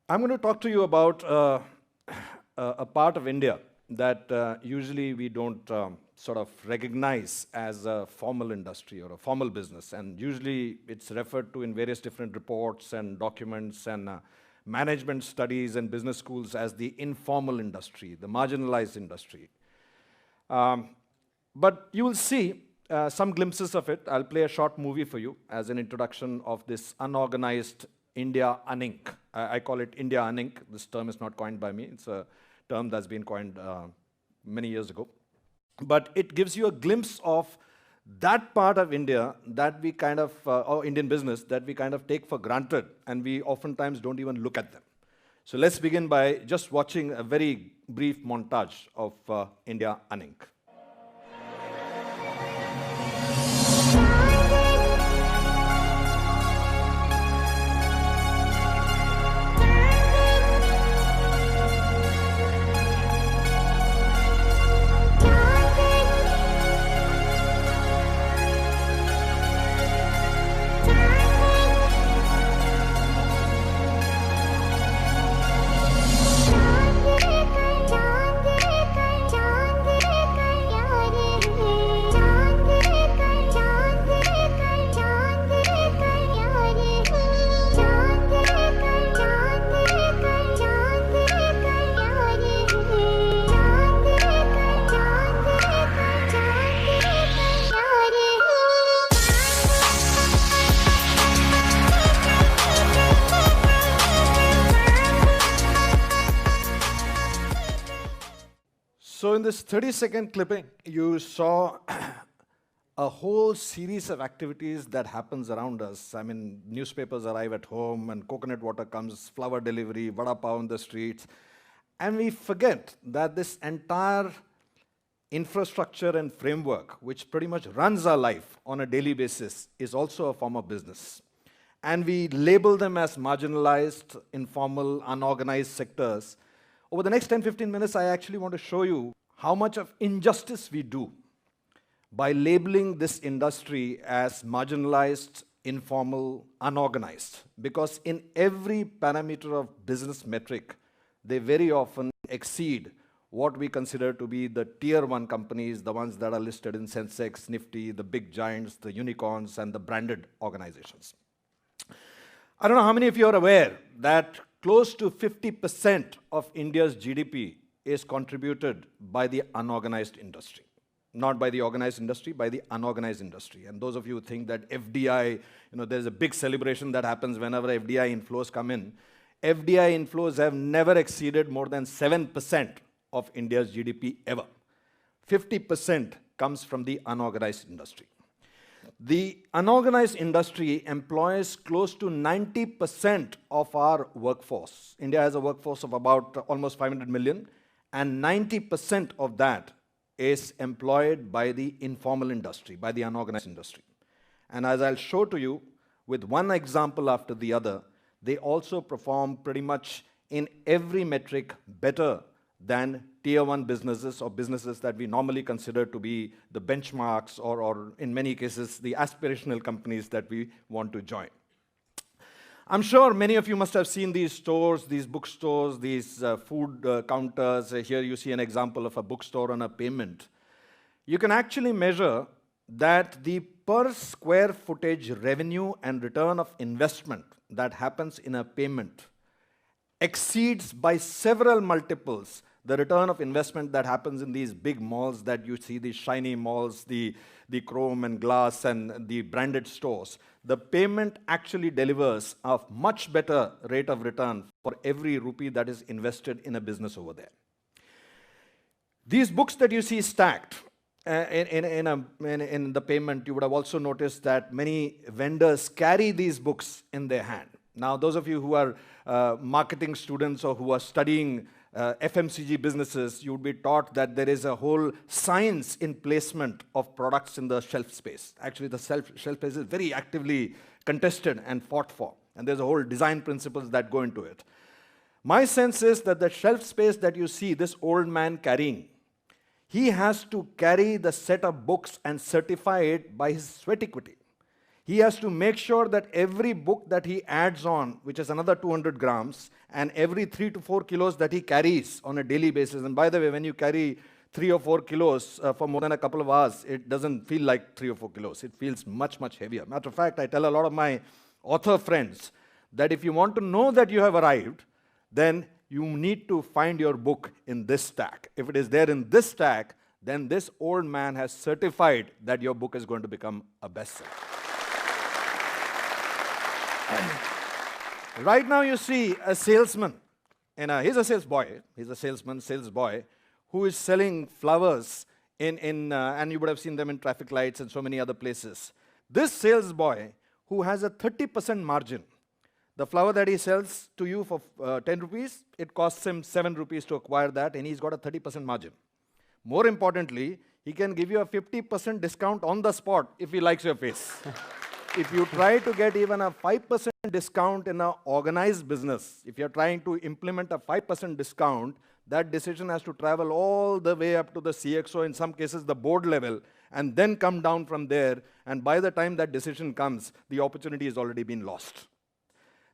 I'm going to talk to you about a part of India that usually we don't sort of recognize as a formal industry or a formal business. And usually it's referred to in various different reports and documents and management studies and business schools as the informal industry, the marginalized industry. But you will see some glimpses of it. I'll play a short movie for you as an introduction of this unorganized India Unink. I call it India Unink. This term is not coined by me. It's a term that's been coined many years ago. But it gives you a glimpse of that part of India that we kind of, or Indian business, that we kind of take for granted, and we oftentimes don't even look at them. So let's begin by just watching a very brief montage of India Unink. So in this 30-second clipping, you saw a whole series of activities that happens around us. I mean, newspapers arrive at home and coconut water comes, flower delivery, vada pav on the streets. And we forget that this entire infrastructure and framework, which pretty much runs our life on a daily basis, is also a form of business. And we label them as marginalized, informal, unorganized sectors. Over the next 10-15 minutes, I actually want to show you how much of injustice we do by labeling this industry as marginalized, informal, unorganized. Because in every parameter of business metric, they very often exceed what we consider to be the tier 1 companies, the ones that are listed in Sensex, Nifty, the big giants, the unicorns, and the branded organizations. I don't know how many of you are aware that close to 50% of India's GDP is contributed by the unorganized industry. Not by the organized industry, by the unorganized industry. And those of you who think that FDI, there's a big celebration that happens whenever FDI inflows come in. FDI inflows have never exceeded more than 7% of India's GDP ever. 50% comes from the unorganized industry. The unorganized industry employs close to 90% of our workforce. India has a workforce of about almost 500 million, and 90% of that is employed by the informal industry, by the unorganized industry. And as I'll show to you, with one example after the other, they also perform pretty much in every metric better than tier 1 businesses or businesses that we normally consider to be the benchmarks or in many cases, the aspirational companies that we want to join. I'm sure many of you must have seen these stores, these bookstores, these food counters. Here you see an example of a bookstore on a payment. You can actually measure that the per square footage revenue and return of investment that happens in a payment exceeds by several multiples the return of investment that happens in these big malls that you see, these shiny malls, the chrome and glass and the branded stores. The payment actually delivers a much better rate of return for every rupee that is invested in a business over there. These books that you see stacked in the payment, you would have also noticed that many vendors carry these books in their hand. Now, those of you who are marketing students or who are studying FMCG businesses, you would be taught that there is a whole science in placement of products in the shelf space. Actually, the shelf space is very actively contested and fought for. And there's a whole design principles that go into it. My sense is that the shelf space that you see this old man carrying, he has to carry the set of books and certify it by his sweat equity. He has to make sure that every book that he adds on, which is another 200 grams, and every 3 to 4 kilos that he carries on a daily basis. And by the way, when you carry 3 or 4 kilos for more than a couple of hours, it doesn't feel like 3 or 4 kilos. It feels much, much heavier. Matter of fact, I tell a lot of my author friends that if you want to know that you have arrived, then you need to find your book in this stack. If it is there in this stack, then this old man has certified that your book is going to become a bestseller. Right now you see a salesman, he's a sales boy, he's a salesman, sales boy, who is selling flowers and you would have seen them in traffic lights and so many other places. This sales boy who has a 30% margin, the flower that he sells to you for 10 rupees, it costs him 7 rupees to acquire that, and he's got a 30% margin. More importantly, he can give you a 50% discount on the spot if he likes your face. If you try to get even a 5% discount in an organized business, if you're trying to implement a 5% discount, that decision has to travel all the way up to the CXO, in some cases the board level, and then come down from there. And by the time that decision comes, the opportunity has already been lost.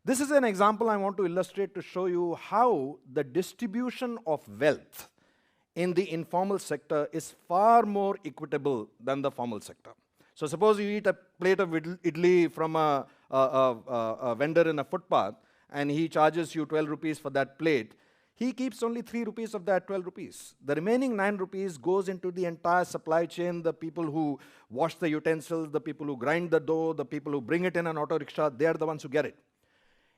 This is an example I want to illustrate to show you how the distribution of wealth in the informal sector is far more equitable than the formal sector. So suppose you eat a plate of idli from a vendor in a footpath, and he charges you 12 rupees for that plate. He keeps only 3 rupees of that 12 rupees. The remaining 9 rupees goes into the entire supply chain, the people who wash the utensils, the people who grind the dough, the people who bring it in an auto rickshaw, they are the ones who get it.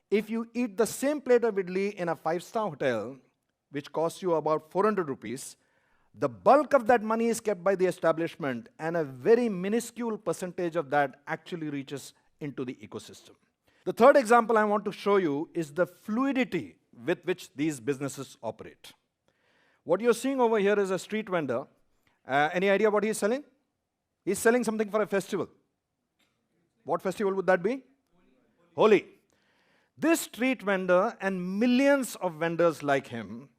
If you eat the same plate of idli in a 5-star hotel, which costs you about 400 rupees, the bulk of that money is kept by the establishment, and a very minuscule percentage of that actually reaches into the ecosystem. The third example I want to show you is the fluidity with which these businesses operate. What you're seeing over here is a street vendor. Any idea what he's selling? He's selling something for a festival. What festival would that be? Holi. This street vendor and millions of vendors like him,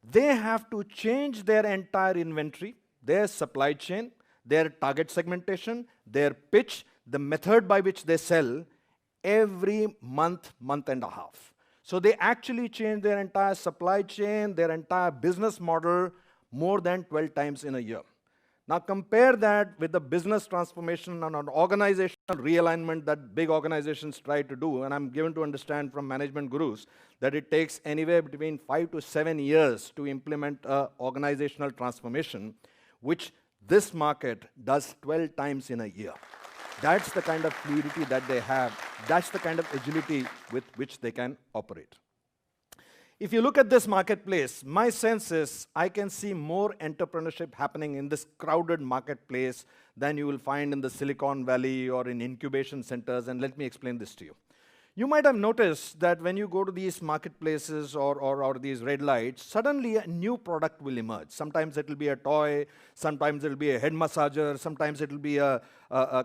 they have to change their entire inventory, their supply chain, their target segmentation, their pitch, the method by which they sell every month, month and a half. So they actually change their entire supply chain, their entire business model more than 12 times in a year. Now compare that with the business transformation and an organizational realignment that big organizations try to do, and I'm given to understand from management gurus that it takes anywhere between 5 to 7 years to implement an organizational transformation, which this market does 12 times in a year. That's the kind of fluidity that they have. That's the kind of agility with which they can operate. If you look at this marketplace, my sense is I can see more entrepreneurship happening in this crowded marketplace than you will find in the Silicon Valley or in incubation centers, and let me explain this to you. You might have noticed that when you go to these marketplaces or these red lights, suddenly a new product will emerge. Sometimes it will be a toy, sometimes it will be a head massager, sometimes it will be a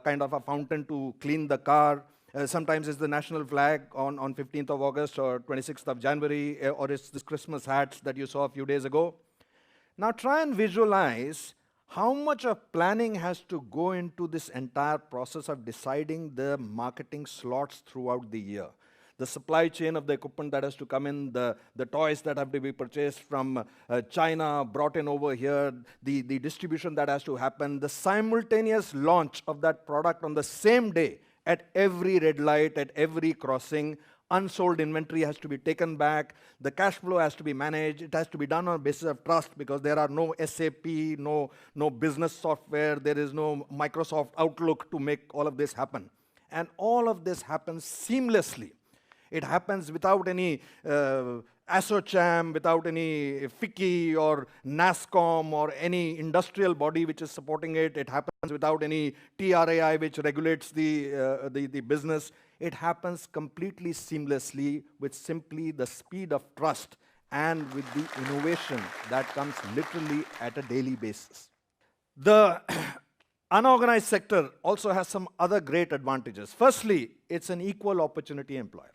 kind of a fountain to clean the car. Sometimes it's the national flag on 15th of August or 26th of January, or it's this Christmas hats that you saw a few days ago. Now try and visualize how much of planning has to go into this entire process of deciding the marketing slots throughout the year. The supply chain of the equipment that has to come in, the toys that have to be purchased from China, brought in over here, the distribution that has to happen, the simultaneous launch of that product on the same day at every red light, at every crossing. Unsold inventory has to be taken back. The cash flow has to be managed. It has to be done on a basis of trust because there are no SAP, no business software. There is no Microsoft Outlook to make all of this happen. And all of this happens seamlessly. It happens without any ASSOCHAM, without any FICCI or NASSCOM or any industrial body which is supporting it. It happens without any TRAI which regulates the business. It happens completely seamlessly with simply the speed of trust and with the innovation that comes literally at a daily basis. The unorganized sector also has some other great advantages. Firstly, it's an equal opportunity employer.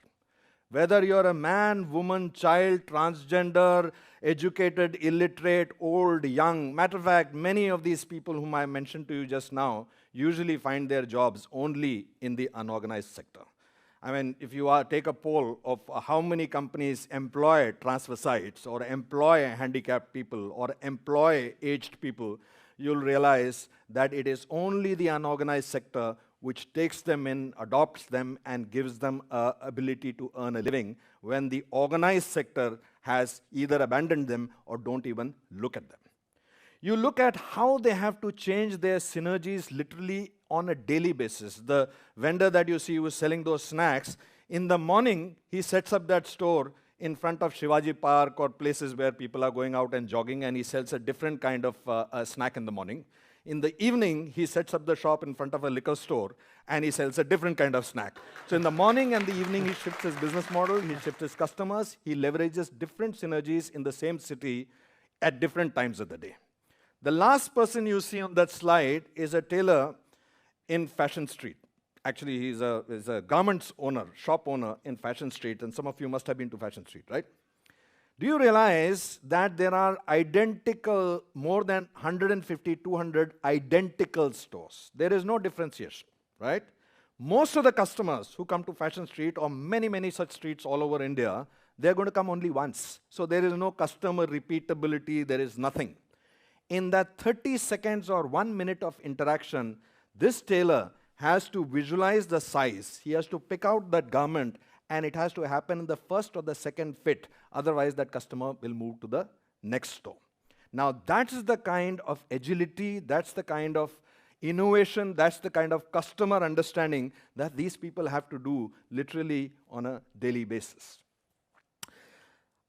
Whether you're a man, woman, child, transgender, educated, illiterate, old, young. Matter of fact, many of these people whom I mentioned to you just now, usually find their jobs only in the unorganized sector. I mean, if you take a poll of how many companies employ transvestites or employ handicapped people or employ aged people, you'll realize that it is only the unorganized sector which takes them in, adopts them, and gives them an ability to earn a living, when the organized sector has either abandoned them or don't even look at them. You look at how they have to change their synergies literally on a daily basis. The vendor that you see who is selling those snacks, in the morning, he sets up that store in front of Shivaji Park or places where people are going out and jogging, and he sells a different kind of a snack in the morning. In the evening, he sets up the shop in front of a liquor store, and he sells a different kind of snack. So in the morning and the evening, he shifts his business model, he shifts his customers, he leverages different synergies in the same city at different times of the day. The last person you see on that slide is a tailor in Fashion Street. Actually, he's a garments owner, shop owner in Fashion Street, and some of you must have been to Fashion Street, right? Do you realize that there are identical, more than 150, 200 identical stores? There is no differentiation, right? Most of the customers who come to Fashion Street or many, many such streets all over India, they're going to come only once. So there is no customer repeatability, there is nothing. In that 30 seconds or 1 minute of interaction, this tailor has to visualize the size. He has to pick out that garment, and it has to happen in the first or the second fit. Otherwise, that customer will move to the next store. Now, that's the kind of agility, that's the kind of innovation, that's the kind of customer understanding that these people have to do literally on a daily basis.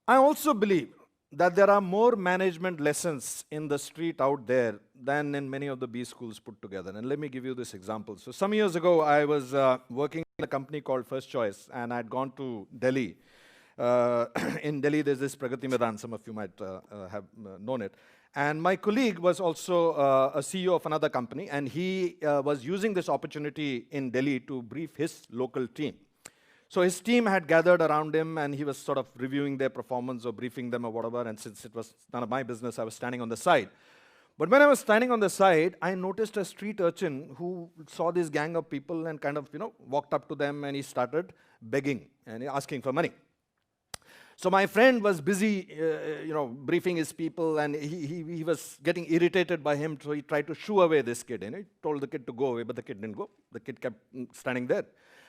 I also believe that there are more management lessons in the street out there than in many of the B schools put together. And let me give you this example. So some years ago, I was working in a company called First Choice, and I'd gone to Delhi. In Delhi, there's this Pragati Maidan. Some of you might have known it. And my colleague was also a CEO of another company, and he was using this opportunity in Delhi to brief his local team. So his team had gathered around him, and he was sort of reviewing their performance or briefing them or whatever, and since it was none of my business, I was standing on the side. But when I was standing on the side, I noticed a street urchin who saw this gang of people and kind of, walked up to them, and he started begging and asking for money. So my friend was busy, briefing his people, and he was getting irritated by him, so he tried to shoo away this kid. He told the kid to go away, but the kid didn't go. The kid kept standing there.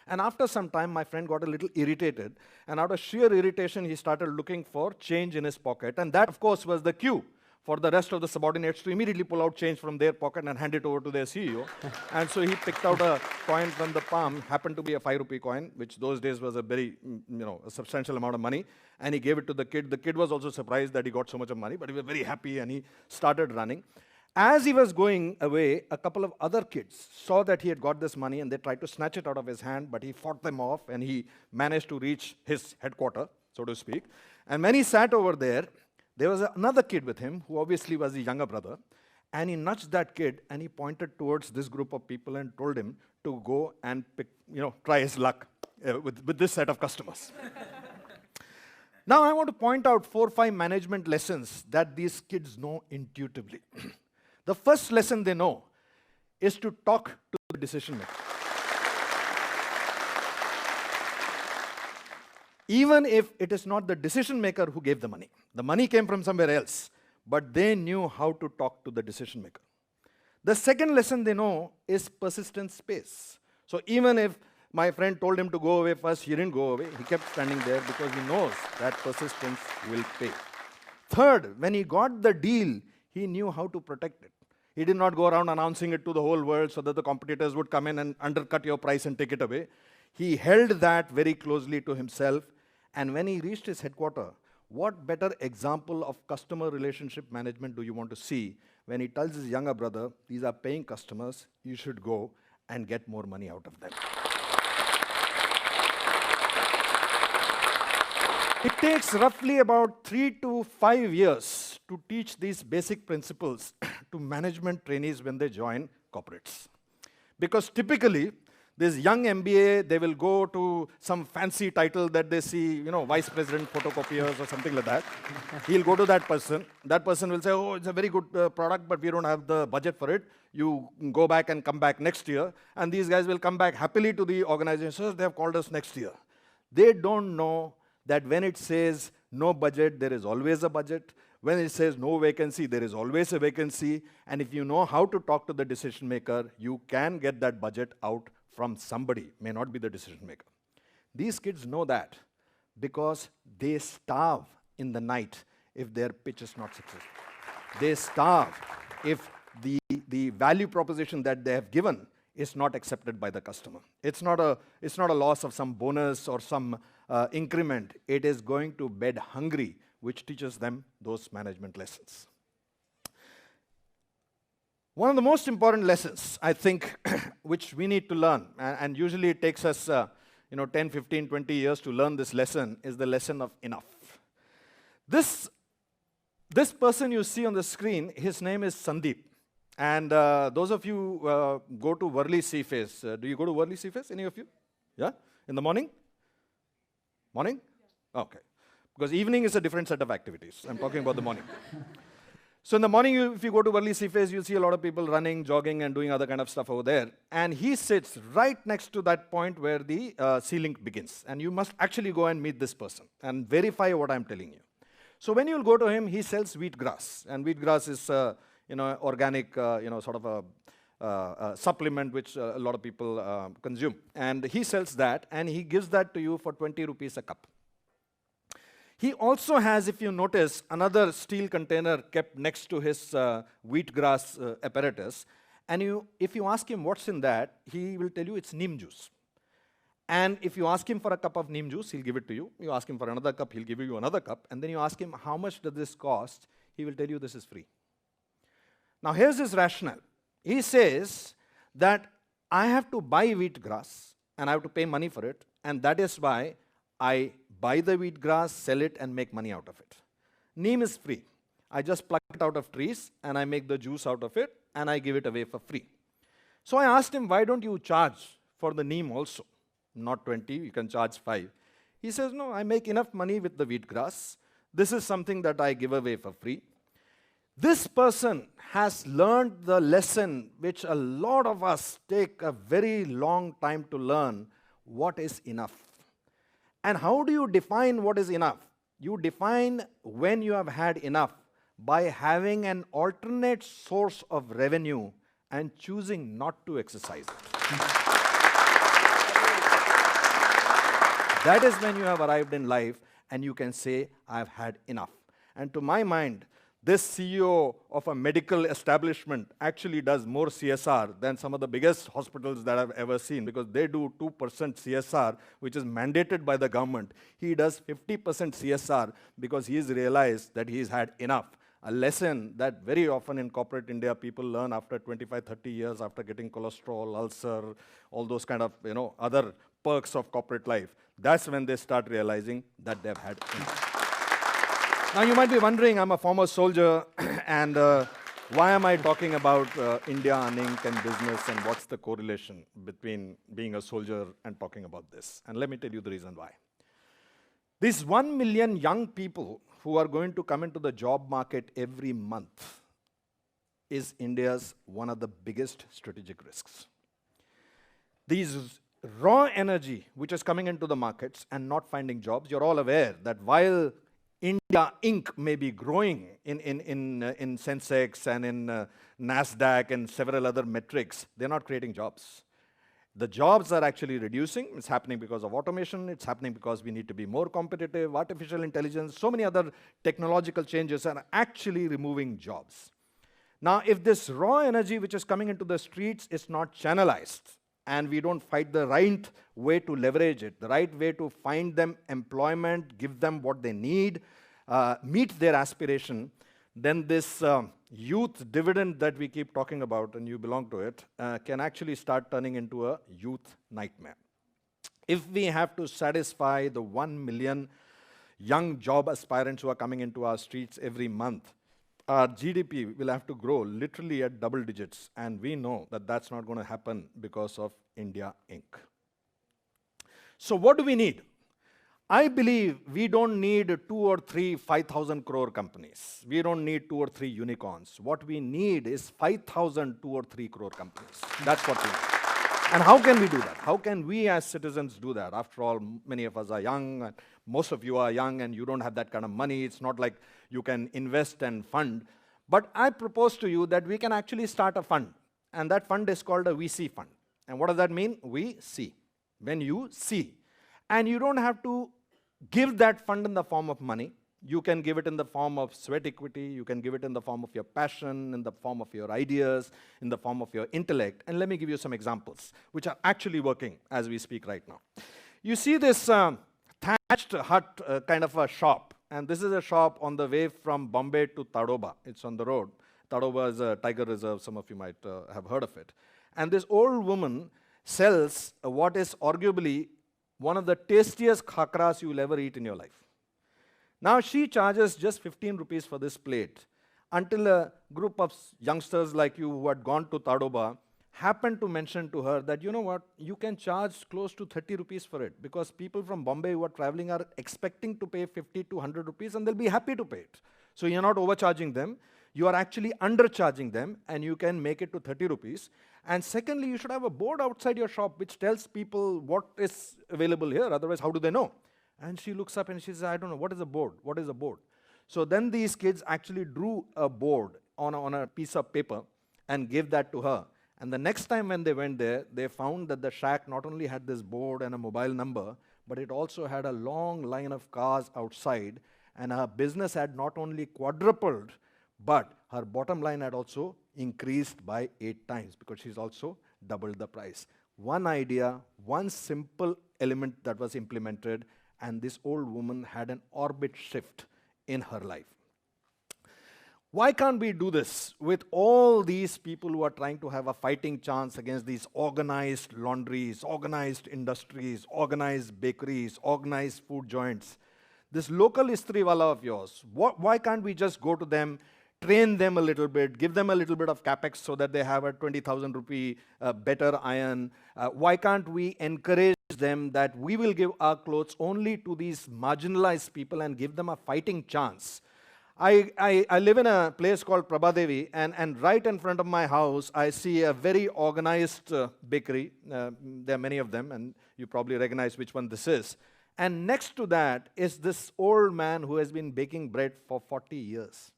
And after some time, my friend got a little irritated, and out of sheer irritation, he started looking for change in his pocket, and that, of course, was the cue for the rest of the subordinates to immediately pull out change from their pocket and hand it over to their CEO. And so he picked out a coin from the palm, happened to be a 5-rupee coin, which those days was a very, a substantial amount of money, and he gave it to the kid. The kid was also surprised that he got so much of money, but he was very happy, and he started running. As he was going away, a couple of other kids saw that he had got this money, and they tried to snatch it out of his hand, but he fought them off, and he managed to reach his headquarters, so to speak. And when he sat over there was another kid with him, who obviously was the younger brother, and he nudged that kid, and he pointed towards this group of people and told him to go and try his luck with this set of customers. Now, I want to point out 4 or 5 management lessons that these kids know intuitively. The first lesson they know is to talk to the decision maker. Even if it is not the decision maker who gave the money came from somewhere else, but they knew how to talk to the decision maker. The second lesson they know is persistent space. So even if my friend told him to go away first, he didn't go away. He kept standing there because he knows that persistence will pay. Third, when he got the deal, he knew how to protect it. He did not go around announcing it to the whole world so that the competitors would come in and undercut your price and take it away. He held that very closely to himself, and when he reached his headquarters, what better example of customer relationship management do you want to see when he tells his younger brother, these are paying customers, you should go and get more money out of them. It takes roughly about 3 to 5 years to teach these basic principles to management trainees when they join corporates. Because typically, This young MBA, they will go to some fancy title that they see, vice president photocopiers or something like that. He'll go to that person. That person will say, oh, it's a very good product, but we don't have the budget for it. You go back and come back next year. And these guys will come back happily to the organization. So they have called us next year. They don't know that when it says no budget, there is always a budget. When it says no vacancy, there is always a vacancy. And if you know how to talk to the decision maker, you can get that budget out from somebody, may not be the decision maker. These kids know that because they starve in the night if their pitch is not successful. They starve if the value proposition that they have given is not accepted by the customer. It's not a loss of some bonus or some increment. It is going to bed hungry, which teaches them those management lessons. One of the most important lessons, I think, which we need to learn, and usually it takes us 10, 15, 20 years to learn this lesson, is the lesson of enough. This person you see on the screen, his name is Sandeep. And those of you go to Worli Seaface. Do you go to Worli Seaface, any of you? Yeah? In the morning? Morning? Yeah. Okay. Because evening is a different set of activities. I'm talking about the morning. So in the morning, if you go to Worli Seaface, you'll see a lot of people running, jogging, and doing other kind of stuff over there. And he sits right next to that point where the sea link begins. And you must actually go and meet this person and verify what I'm telling you. So when you'll go to him, he sells wheatgrass. And wheatgrass is organic, sort of a supplement which a lot of people consume. And he sells that, and he gives that to you for 20 rupees a cup. He also has, if you notice, another steel container kept next to his wheatgrass apparatus. And if you ask him what's in that, he will tell you it's neem juice. And if you ask him for a cup of neem juice, he'll give it to you. You ask him for another cup, he'll give you another cup. And then you ask him, how much does this cost? He will tell you this is free. Now, here's his rationale. He says that I have to buy wheatgrass, and I have to pay money for it, and that is why I buy the wheatgrass, sell it, and make money out of it. Neem is free. I just pluck it out of trees, and I make the juice out of it, and I give it away for free. So I asked him, why don't you charge for the neem also? Not 20, you can charge 5. He says, no, I make enough money with the wheatgrass. This is something that I give away for free. This person has learned the lesson which a lot of us take a very long time to learn, what is enough. And how do you define what is enough? You define when you have had enough by having an alternate source of revenue and choosing not to exercise it. That is when you have arrived in life and you can say, I've had enough. And to my mind, this CEO of a medical establishment actually does more CSR than some of the biggest hospitals that I've ever seen, because they do 2% CSR, which is mandated by the government. He does 50% CSR because he's realized that he's had enough. A lesson that very often in corporate India people learn after 25, 30 years after getting cholesterol, ulcer, all those kind of other perks of corporate life. That's when they start realizing that they've had enough. Now, you might be wondering, I'm a former soldier, and why am I talking about India earning and business, and what's the correlation between being a soldier and talking about this? And let me tell you the reason why. These 1 million young people who are going to come into the job market every month is India's one of the biggest strategic risks. These raw energy which is coming into the markets and not finding jobs, you're all aware that while India Inc. may be growing in Sensex and in NASDAQ and several other metrics, they're not creating jobs. The jobs are actually reducing. It's happening because of automation. It's happening because we need to be more competitive, artificial intelligence, so many other technological changes are actually removing jobs. Now, if this raw energy which is coming into the streets is not channelized, and we don't find the right way to leverage it, the right way to find them employment, give them what they need, meet their aspiration, then this youth dividend that we keep talking about, and you belong to it, can actually start turning into a youth nightmare. If we have to satisfy the 1 million young job aspirants who are coming into our streets every month, our GDP will have to grow literally at double digits, and we know that that's not going to happen because of India Inc. So what do we need? I believe we don't need 2 or 3 5,000 crore companies. We don't need 2 or 3 unicorns. What we need is 5,000 2 or 3 crore companies. That's what we need. And how can we do that? How can we as citizens do that? After all, many of us are young, and most of you are young, and you don't have that kind of money. It's not like you can invest and fund. But I propose to you that we can actually start a fund. And that fund is called a VC fund. And what does that mean? We see. When you see. And you don't have to give that fund in the form of money. You can give it in the form of sweat equity. You can give it in the form of your passion, in the form of your ideas, in the form of your intellect. And let me give you some examples, which are actually working as we speak right now. You see this thatched hut kind of a shop. And this is a shop on the way from Bombay to Tadoba. It's on the road. Tadoba is a tiger reserve. Some of you might have heard of it. And this old woman sells what is arguably one of the tastiest khakras you will ever eat in your life. Now she charges just 15 rupees for this plate until a group of youngsters like you who had gone to Tadoba happened to mention to her that, you know what, you can charge close to 30 rupees for it because people from Bombay who are traveling are expecting to pay 50 to 100 rupees and they'll be happy to pay it. So you're not overcharging them, you are actually undercharging them and you can make it to 30 rupees. And secondly, you should have a board outside your shop which tells people what is available here, otherwise how do they know? And she looks up and she says, I don't know, what is a board? What is a board? So then these kids actually drew a board on a piece of paper and gave that to her. And the next time when they went there, they found that the shack not only had this board and a mobile number, but it also had a long line of cars outside. And her business had not only quadrupled, but her bottom line had also increased by 8 times because she's also doubled the price. One idea, one simple element that was implemented, and this old woman had an orbit shift in her life. Why can't we do this with all these people who are trying to have a fighting chance against these organized laundries, organized industries, organized bakeries, organized food joints? This local istriwala of yours, why can't we just go to them, train them a little bit, give them a little bit of capex so that they have a 20,000 rupee better iron? Why can't we encourage them that we will give our clothes only to these marginalized people and give them a fighting chance? I live in a place called Prabhadevi, and right in front of my house, I see a very organized bakery. There are many of them, and you probably recognize which one this is. And next to that is this old man who has been baking bread for 40 years.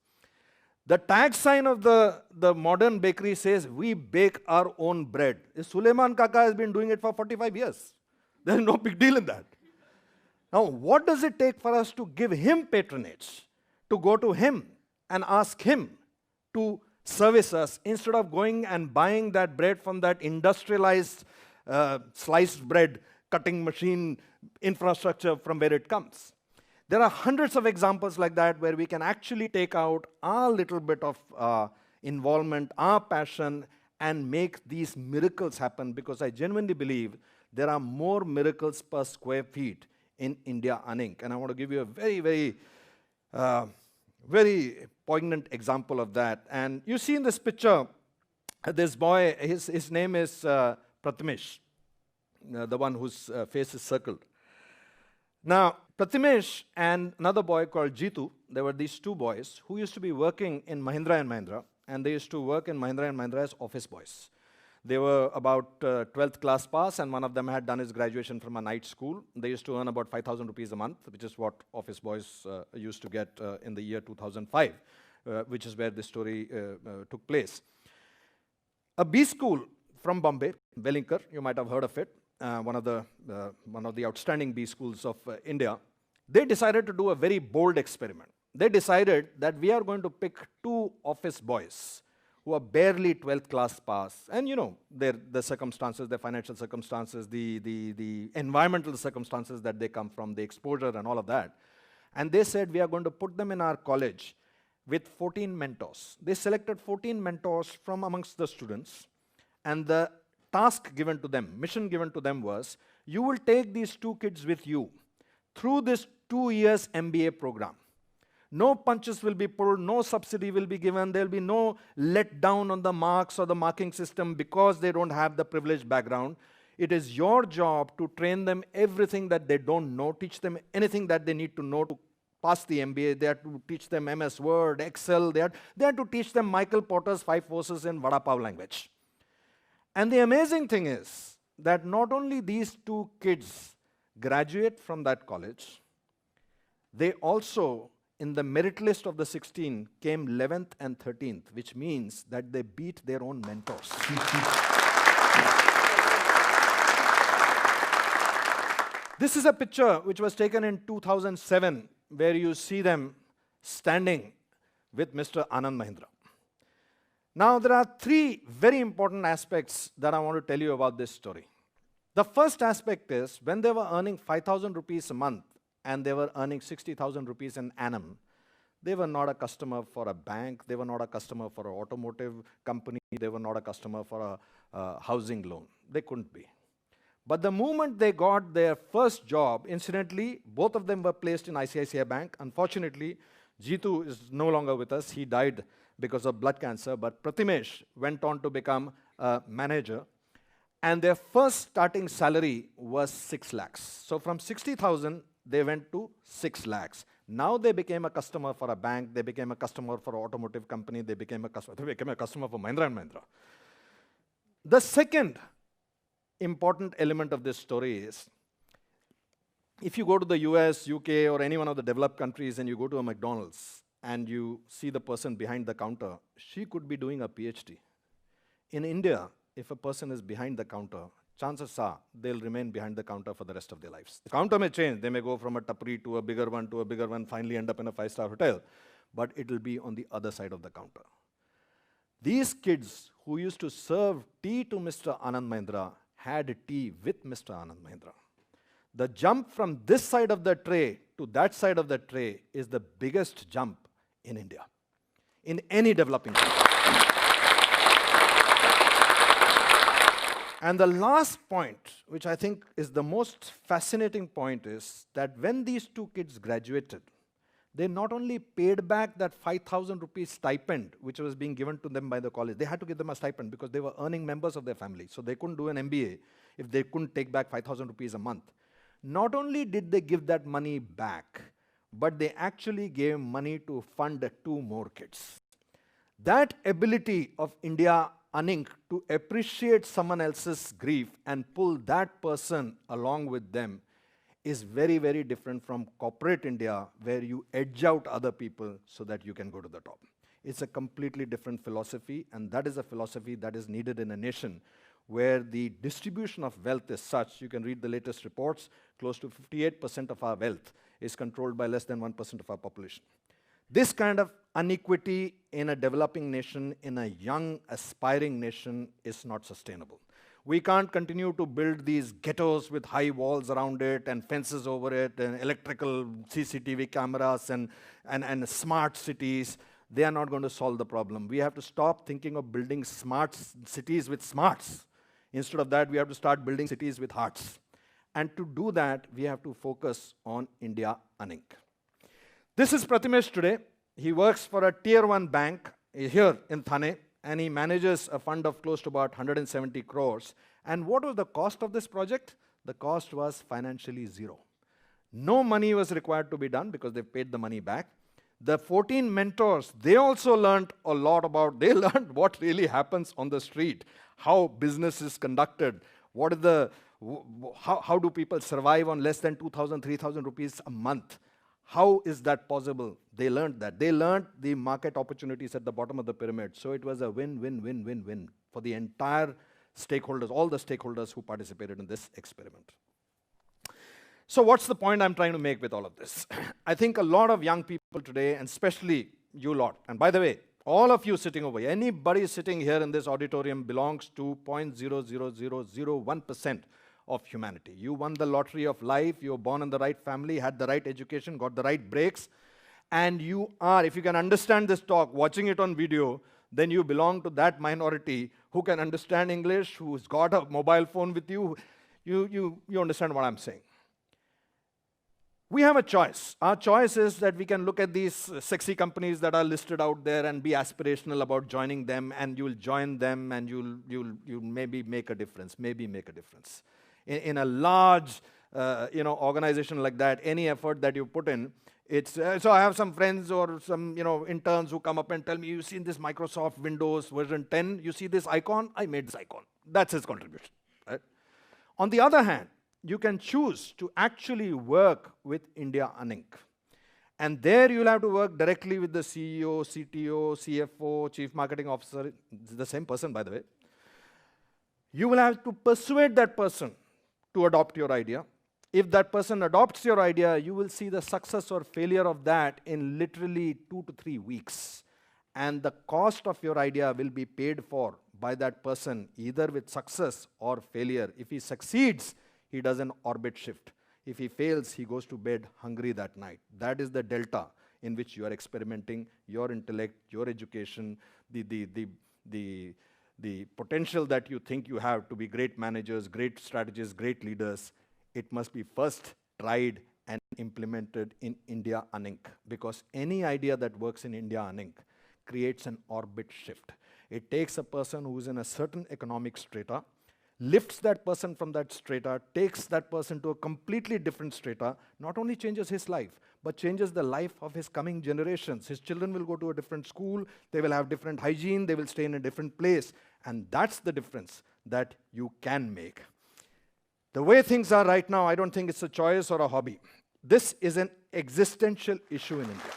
The tag sign of the modern bakery says, we bake our own bread. Suleiman Kaka has been doing it for 45 years. There's no big deal in that. Now, what does it take for us to give him patronage? To go to him and ask him to service us instead of going and buying that bread from that industrialized sliced bread cutting machine infrastructure from where it comes. There are hundreds of examples like that where we can actually take out our little bit of involvement, our passion, and make these miracles happen, because I genuinely believe there are more miracles per square feet in India Inc. And I want to give you a very, very poignant example of that. And you see in this picture, this boy, his name is Prathamesh, the one whose face is circled. Now, Prathamesh and another boy called Jitu, there were these 2 boys who used to be working in Mahindra & Mahindra, and they used to work in Mahindra & Mahindra as office boys. They were about 12th class pass, and one of them had done his graduation from a night school. They used to earn about 5,000 rupees a month, which is what office boys used to get in the year 2005, which is where this story took place. A B school from Bombay, Wellinkar, you might have heard of it, one of the outstanding B schools of India. They decided to do a very bold experiment. They decided that we are going to pick 2 office boys who are barely 12th class pass, and you know, the circumstances, the financial circumstances, the environmental circumstances that they come from, the exposure and all of that. And they said, we are going to put them in our college with 14 mentors. They selected 14 mentors from amongst the students, and the task given to them, mission given to them was, you will take these 2 kids with you through this 2 years MBA program. No punches will be pulled, no subsidy will be given, there will be no let down on the marks or the marking system because they don't have the privileged background. It is your job to train them everything that they don't know, teach them anything that they need to know to pass the MBA. They have to teach them MS Word, Excel. They have to teach them Michael Porter's 5 forces in Vada Pav language. And the amazing thing is that not only these two kids graduate from that college, they also, in the merit list of the 16, came 11th and 13th, which means that they beat their own mentors. This is a picture which was taken in 2007, where you see them standing with Mr. Anand Mahindra. Now, there are 3 very important aspects that I want to tell you about this story. The first aspect is, when they were earning 5,000 rupees a month and they were earning 60,000 rupees an annum, they were not a customer for a bank, they were not a customer for an automotive company, they were not a customer for a housing loan. They couldn't be. But the moment they got their first job, incidentally, both of them were placed in ICICI Bank. Unfortunately, Jitu is no longer with us. He died because of blood cancer. But Pratimesh went on to become a manager. And their first starting salary was 6 lakhs. So from 60,000, they went to 6 lakhs. Now they became a customer for a bank. They became a customer for an automotive company. They became a customer for Mahindra & Mahindra. The second important element of this story is, if you go to the US, UK, or any one of the developed countries and you go to a McDonald's and you see the person behind the counter, she could be doing a PhD. In India, if a person is behind the counter, chances are they'll remain behind the counter for the rest of their lives. The counter may change. They may go from a tapri to a bigger one, finally end up in a 5-star hotel. But it will be on the other side of the counter. These kids who used to serve tea to Mr. Anand Mahindra had tea with Mr. Anand Mahindra. The jump from this side of the tray to that side of the tray is the biggest jump in India, in any developing country. And the last point, which I think is the most fascinating point, is that when these two kids graduated, they not only paid back that 5,000 rupees stipend, which was being given to them by the college. They had to give them a stipend because they were earning members of their family. So they couldn't do an MBA if they couldn't take back 5,000 rupees a month. Not only did they give that money back, but they actually gave money to fund 2 more kids. That ability of India Unink to appreciate someone else's grief and pull that person along with them is very, very different from corporate India, where you edge out other people so that you can go to the top. It's a completely different philosophy, and that is a philosophy that is needed in a nation where the distribution of wealth is such. You can read the latest reports, close to 58% of our wealth is controlled by less than 1% of our population. This kind of inequity in a developing nation, in a young, aspiring nation, is not sustainable. We can't continue to build these ghettos with high walls around it and fences over it and electrical CCTV cameras and smart cities. They are not going to solve the problem. We have to stop thinking of building smart cities with smarts. Instead of that, we have to start building cities with hearts. And to do that, we have to focus on India Unink. This is Pratimesh today. He works for a tier 1 bank here in Thane, and he manages a fund of close to about 170 crores. And what was the cost of this project? The cost was financially 0. No money was required to be done because they paid the money back. The 14 mentors, they also learned a lot about, they learned what really happens on the street, how business is conducted, what is the, how do people survive on less than 2,000, 3,000 rupees a month. How is that possible? They learned that. They learned the market opportunities at the bottom of the pyramid. So it was a win-win-win-win-win for the entire stakeholders, all the stakeholders who participated in this experiment. So what's the point I'm trying to make with all of this? I think a lot of young people today, and especially you lot, and by the way, all of you sitting over here, anybody sitting here in this auditorium belongs to 0.00001% of humanity. You won the lottery of life, you were born in the right family, had the right education, got the right breaks, and you are, if you can understand this talk, watching it on video, then you belong to that minority who can understand English, who's got a mobile phone with you. You understand what I'm saying. We have a choice. Our choice is that we can look at these sexy companies that are listed out there and be aspirational about joining them, and you'll join them and you'll maybe make a difference, In a large organization like that, any effort that you put in, so I have some friends or some interns who come up and tell me, you see this Microsoft Windows version 10, you see this icon? I made this icon. That's his contribution, right? On the other hand, you can choose to actually work with India Unink. And there you'll have to work directly with the CEO, CTO, CFO, Chief Marketing Officer, the same person, by the way. You will have to persuade that person to adopt your idea. If that person adopts your idea, you will see the success or failure of that in literally 2 to 3 weeks. And the cost of your idea will be paid for by that person, either with success or failure. If he succeeds, he does an orbit shift. If he fails, he goes to bed hungry that night. That is the delta in which you are experimenting your intellect, your education, the potential that you think you have to be great managers, great strategists, great leaders. It must be first tried and implemented in India Unink, because any idea that works in India Unink creates an orbit shift. It takes a person who is in a certain economic strata, lifts that person from that strata, takes that person to a completely different strata, not only changes his life, but changes the life of his coming generations. His children will go to a different school, they will have different hygiene, they will stay in a different place, and that's the difference that you can make. The way things are right now, I don't think it's a choice or a hobby. This is an existential issue in India.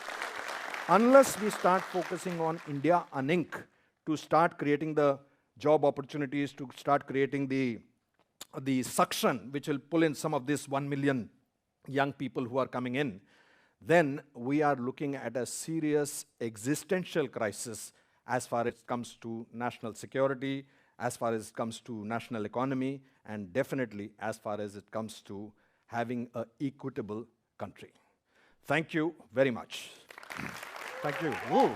Unless we start focusing on India Unink to start creating the job opportunities, to start creating the suction which will pull in some of this 1 million young people who are coming in, then we are looking at a serious existential crisis as far as it comes to national security, as far as it comes to national economy, and definitely as far as it comes to having an equitable country. Thank you very much. Thank you. Woo.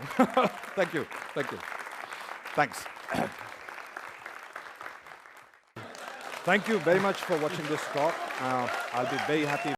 Thank you. Thank you. Thanks. Thank you very much for watching this talk. I'll be very happy